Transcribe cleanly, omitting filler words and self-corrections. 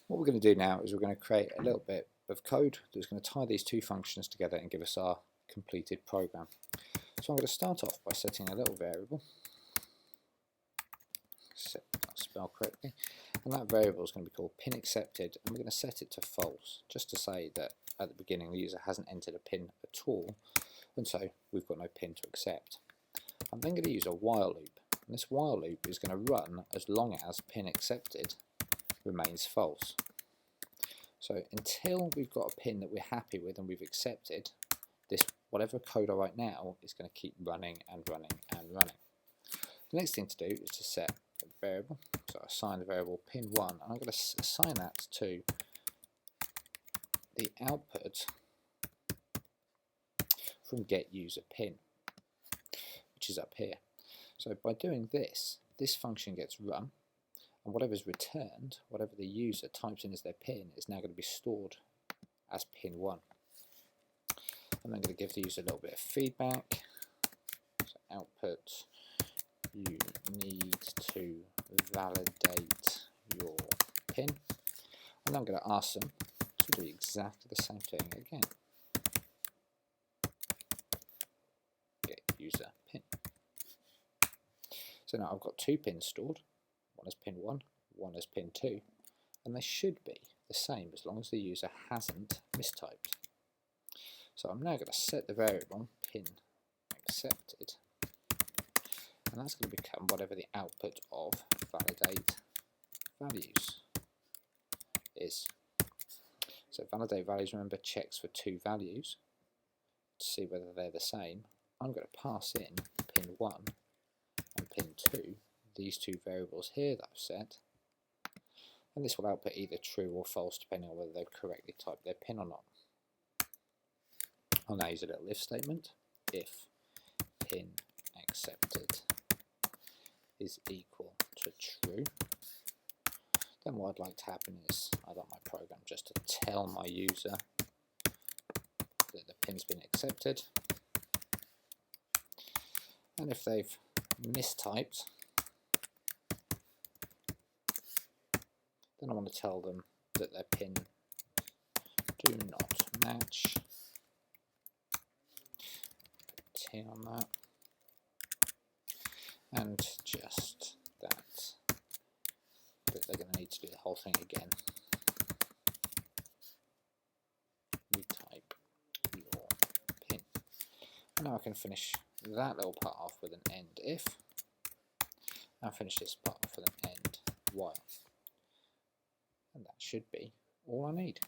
What we're going to do now is we're going to create a little bit of code that's going to tie these two functions together and give us our completed program. So I'm going to start off by setting a little variable, set that spell correctly, and that variable is going to be called pin accepted, and we're going to set it to false, just to say that at the beginning the user hasn't entered a pin at all, and so we've got no pin to accept. I'm then going to use a while loop, and this while loop is going to run as long as pin accepted remains false. So until we've got a pin that we're happy with and we've accepted, this whatever code I write now is going to keep running and running and running. The next thing to do is to set a variable. So I assign the variable pin1, and I'm going to assign that to the output from getUserPin, which is up here. So by doing this, this function gets run, and whatever's returned, whatever the user types in as their pin, is now going to be stored as pin1. I'm then going to give the user a little bit of feedback. So output, you need to validate your pin, and I'm going to ask them to do exactly the same thing again. Get user pin. So now I've got two pins stored, one as pin 1, one as pin 2, and they should be the same as long as the user hasn't mistyped. So I'm now going to set the variable pin accepted, and that's going to become whatever the output of validate values is. So validate values, remember, checks for two values to see whether they're the same. I'm going to pass in pin 1 and pin 2, these two variables here that I've set, and this will output either true or false depending on whether they've correctly typed their pin or not. I'll now use a little if statement. If pin accepted is equal to true, then what I'd like to happen is I'd like my program just to tell my user that the pin's been accepted, and if they've mistyped, then I want to tell them that their pin do not match. Put T on that, and just that they're going to need to do the whole thing again. Retype your pin. And now I can finish that little part off with an end if, and finish this part off with an end while. And that should be all I need.